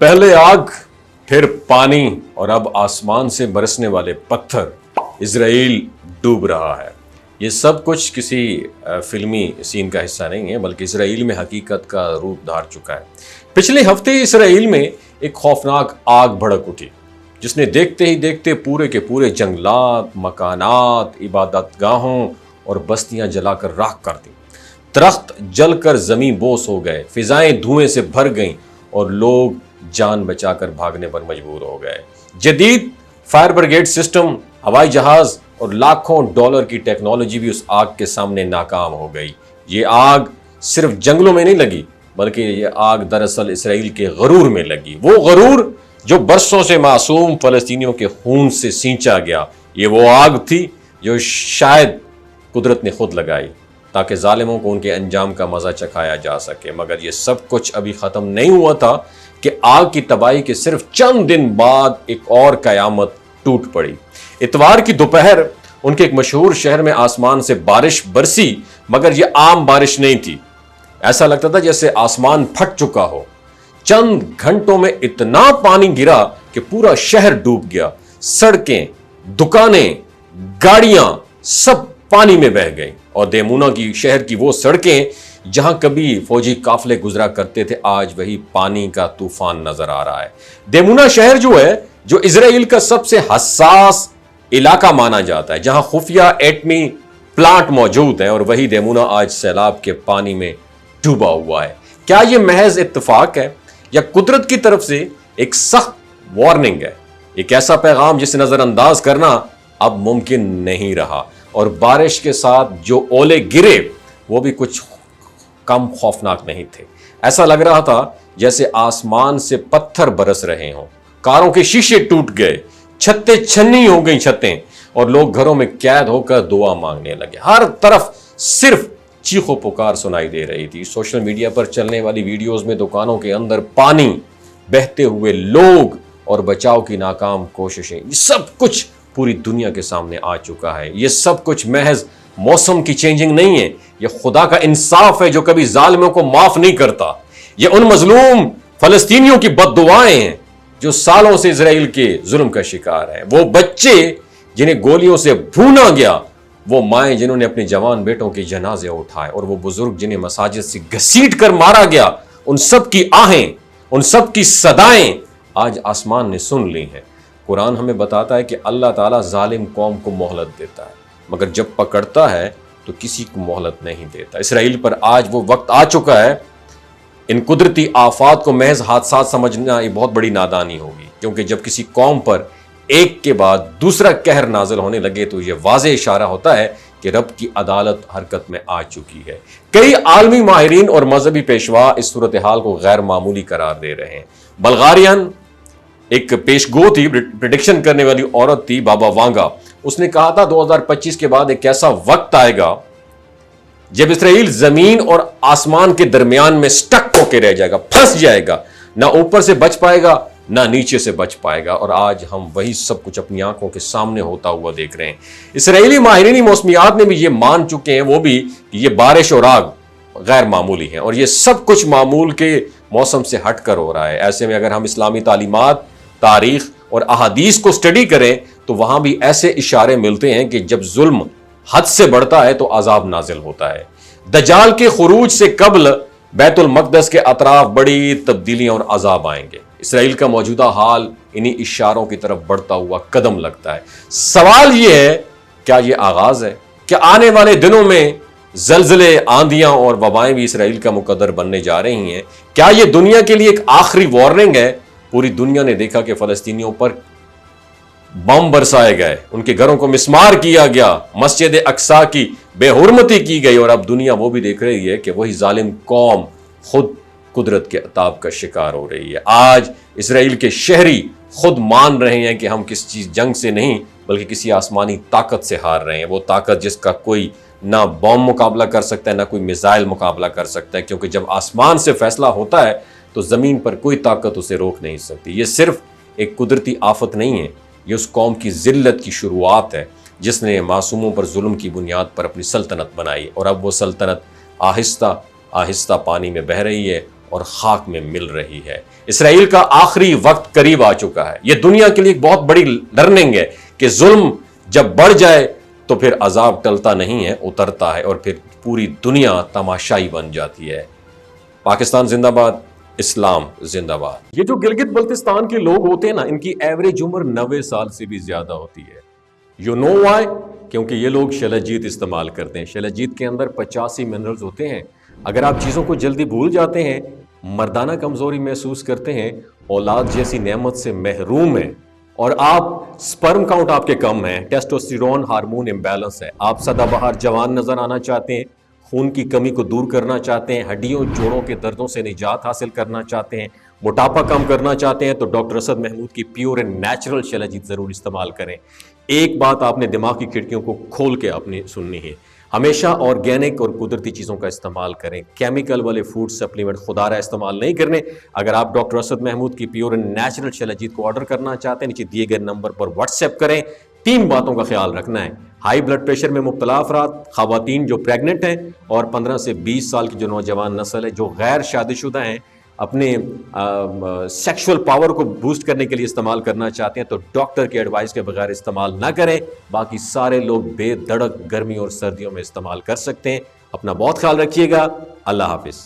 پہلے آگ، پھر پانی اور اب آسمان سے برسنے والے پتھر، اسرائیل ڈوب رہا ہے۔ یہ سب کچھ کسی فلمی سین کا حصہ نہیں ہے، بلکہ اسرائیل میں حقیقت کا روپ دھار چکا ہے۔ پچھلے ہفتے اسرائیل میں ایک خوفناک آگ بھڑک اٹھی، جس نے دیکھتے ہی دیکھتے پورے کے پورے جنگلات، مکانات، عبادت گاہوں اور بستیاں جلا کر راکھ کر دیں۔ درخت جل کر زمین بوس ہو گئے، فضائیں دھوئیں سے بھر گئیں اور لوگ جان بچا کر بھاگنے پر مجبور ہو گئے۔ جدید فائر بریگیڈ سسٹم، ہوائی جہاز اور لاکھوں ڈالر کی ٹیکنالوجی بھی اس آگ کے سامنے ناکام ہو گئی۔ یہ آگ صرف جنگلوں میں نہیں لگی، بلکہ یہ آگ دراصل اسرائیل کے غرور میں لگی۔ وہ غرور جو برسوں سے معصوم فلسطینیوں کے خون سے سینچا گیا۔ یہ وہ آگ تھی جو شاید قدرت نے خود لگائی تاکہ ظالموں کو ان کے انجام کا مزہ چکھایا جا سکے۔ مگر یہ سب کچھ ابھی ختم نہیں ہوا تھا کہ آگ کی تباہی کے صرف چند دن بعد ایک اور قیامت ٹوٹ پڑی۔ اتوار کی دوپہر ان کے ایک مشہور شہر میں آسمان سے بارش برسی، مگر یہ عام بارش نہیں تھی۔ ایسا لگتا تھا جیسے آسمان پھٹ چکا ہو۔ چند گھنٹوں میں اتنا پانی گرا کہ پورا شہر ڈوب گیا۔ سڑکیں، دکانیں، گاڑیاں سب پانی میں بہہ گئیں، اور دیمونا کی شہر کی وہ سڑکیں جہاں کبھی فوجی قافلے گزرا کرتے تھے، آج وہی پانی کا طوفان نظر آ رہا ہے۔ دیمونا شہر جو اسرائیل کا سب سے حساس علاقہ مانا جاتا ہے، جہاں خفیہ ایٹمی پلانٹ موجود ہیں، اور وہی دیمونا آج سیلاب کے پانی میں ڈوبا ہوا ہے۔ کیا یہ محض اتفاق ہے یا قدرت کی طرف سے ایک سخت وارننگ ہے؟ ایک ایسا پیغام جسے نظر انداز کرنا اب ممکن نہیں رہا۔ اور بارش کے ساتھ جو اولے گرے وہ بھی کچھ کم خوفناک نہیں تھے۔ ایسا لگ رہا تھا جیسے آسمان سے پتھر برس رہے ہوں۔ کاروں کے شیشے ٹوٹ گئے، چھتیں چھنی ہو گئیں چھتیں، اور لوگ گھروں میں قید ہو کر دعا مانگنے لگے۔ ہر طرف صرف چیخ و پکار سنائی دے رہی تھی۔ سوشل میڈیا پر چلنے والی ویڈیوز میں دکانوں کے اندر پانی، بہتے ہوئے لوگ اور بچاؤ کی ناکام کوششیں، یہ سب کچھ پوری دنیا کے سامنے آ چکا ہے۔ یہ سب کچھ محض موسم کی چینجنگ نہیں ہے، یہ خدا کا انصاف ہے جو کبھی ظالموں کو معاف نہیں کرتا۔ یہ ان مظلوم فلسطینیوں کی بد دعائیں ہیں جو سالوں سے اسرائیل کے ظلم کا شکار ہیں۔ وہ بچے جنہیں گولیوں سے بھونا گیا، وہ مائیں جنہوں نے اپنے جوان بیٹوں کے جنازے اٹھائے، اور وہ بزرگ جنہیں مساجد سے گھسیٹ کر مارا گیا، ان سب کی آہیں، ان سب کی صدائیں آج آسمان نے سن لی ہیں۔ قرآن ہمیں بتاتا ہے کہ اللہ تعالیٰ ظالم قوم کو مہلت دیتا ہے، مگر جب پکڑتا ہے تو کسی کو مہلت نہیں دیتا۔ اسرائیل پر آج وہ وقت آ چکا ہے۔ ان قدرتی آفات کو محض حادثات سمجھنا یہ بہت بڑی نادانی ہوگی، کیونکہ جب کسی قوم پر ایک کے بعد دوسرا قہر نازل ہونے لگے تو یہ واضح اشارہ ہوتا ہے کہ رب کی عدالت حرکت میں آ چکی ہے۔ کئی عالمی ماہرین اور مذہبی پیشوا اس صورتحال کو غیر معمولی قرار دے رہے ہیں۔ بلغاریان ایک پیشگو تھی، پریڈکشن کرنے والی عورت تھی، بابا وانگا۔ اس نے کہا تھا 2025 کے بعد ایک ایسا وقت آئے گا جب اسرائیل زمین اور آسمان کے درمیان میں سٹک ہو کے رہ جائے گا، پھنس جائے گا، نہ اوپر سے بچ پائے گا نہ نیچے سے بچ پائے گا۔ اور آج ہم وہی سب کچھ اپنی آنکھوں کے سامنے ہوتا ہوا دیکھ رہے ہیں۔ اسرائیلی ماہرین موسمیات نے بھی یہ مان چکے ہیں، وہ بھی، کہ یہ بارش اور آگ غیر معمولی ہیں، اور یہ سب کچھ معمول کے موسم سے ہٹ کر ہو رہا ہے۔ ایسے میں اگر ہم اسلامی تعلیمات، تاریخ اور احادیث کو اسٹڈی کریں تو وہاں بھی ایسے اشارے ملتے ہیں کہ جب ظلم حد سے بڑھتا ہے تو عذاب نازل ہوتا ہے۔ دجال کے خروج سے قبل بیت المقدس کے اطراف بڑی تبدیلیاں اور عذاب آئیں گے۔ اسرائیل کا موجودہ حال انہی اشاروں کی طرف بڑھتا ہوا قدم لگتا ہے۔ سوال یہ ہے، کیا یہ آغاز ہے؟ کیا آنے والے دنوں میں زلزلے، آندیاں اور وبائیں بھی اسرائیل کا مقدر بننے جا رہی ہیں؟ کیا یہ دنیا کے لیے ایک آخری وارننگ ہے؟ پوری دنیا نے دیکھا کہ فلسطینیوں پر بم برسائے گئے، ان کے گھروں کو مسمار کیا گیا، مسجد اقصی کی بے حرمتی کی گئی، اور اب دنیا وہ بھی دیکھ رہی ہے کہ وہی ظالم قوم خود قدرت کے عطاب کا شکار ہو رہی ہے۔ آج اسرائیل کے شہری خود مان رہے ہیں کہ ہم کسی چیز جنگ سے نہیں بلکہ کسی آسمانی طاقت سے ہار رہے ہیں۔ وہ طاقت جس کا کوئی نہ بم مقابلہ کر سکتا ہے نہ کوئی میزائل مقابلہ کر سکتا ہے، کیونکہ جب آسمان سے فیصلہ ہوتا ہے تو زمین پر کوئی طاقت اسے روک نہیں سکتی۔ یہ صرف ایک قدرتی آفت نہیں ہے، یہ اس قوم کی ذلت کی شروعات ہے جس نے معصوموں پر ظلم کی بنیاد پر اپنی سلطنت بنائی، اور اب وہ سلطنت آہستہ آہستہ پانی میں بہہ رہی ہے، اور خاک میں مل رہی ہے۔ اسرائیل کا آخری وقت قریب آ چکا ہے۔ یہ دنیا کے لیے ایک بہت بڑی لرننگ ہے کہ ظلم جب بڑھ جائے تو پھر عذاب ٹلتا نہیں ہے، اترتا ہے، اور پھر پوری دنیا تماشائی بن جاتی ہے۔ پاکستان زندہ باد، اسلام زندہ باد۔ یہ جو گلگت بلتستان کے لوگ ہوتے ہیں نا، ان کی ایوریج عمر 90 سال سے بھی زیادہ ہوتی ہے۔ You know why? کیونکہ یہ لوگ شلجیت استعمال کرتے ہیں۔ شلجیت کے اندر 85 منرلز ہوتے ہیں۔ اگر آپ چیزوں کو جلدی بھول جاتے ہیں، مردانہ کمزوری محسوس کرتے ہیں، اولاد جیسی نعمت سے محروم ہیں، اور آپ سپرم کاؤنٹ آپ کے کم ہیں، ٹیسٹوسٹیرون ہارمون امبیلنس ہے، آپ سدا بہار جوان نظر آنا چاہتے ہیں، خون کی کمی کو دور کرنا چاہتے ہیں، ہڈیوں جوڑوں کے دردوں سے نجات حاصل کرنا چاہتے ہیں، موٹاپا کم کرنا چاہتے ہیں، تو ڈاکٹر اسد محمود کی پیور اینڈ نیچرل شلجیت ضرور استعمال کریں۔ ایک بات آپ نے دماغ کی کھڑکیوں کو کھول کے اپنی سننی ہے، ہمیشہ آرگینک اور قدرتی چیزوں کا استعمال کریں، کیمیکل والے فوڈ سپلیمنٹ خدا رہا استعمال نہیں کرنے۔ اگر آپ ڈاکٹر اسد محمود کی پیور اینڈ نیچرل شلجیت کو آرڈر کرنا چاہتے ہیں، نیچے دیے گئے نمبر پر واٹس ایپ کریں۔ 3 باتوں کا خیال رکھنا ہے: ہائی بلڈ پریشر میں مبتلا افراد، خواتین جو پریگننٹ ہیں، اور 15 سے 20 سال کی جو نوجوان نسل ہے جو غیر شادی شدہ ہیں، اپنے سیکشول پاور کو بوسٹ کرنے کے لیے استعمال کرنا چاہتے ہیں تو ڈاکٹر کے ایڈوائس کے بغیر استعمال نہ کریں۔ باقی سارے لوگ بے دھڑک گرمی اور سردیوں میں استعمال کر سکتے ہیں۔ اپنا بہت خیال رکھیے گا۔ اللہ حافظ۔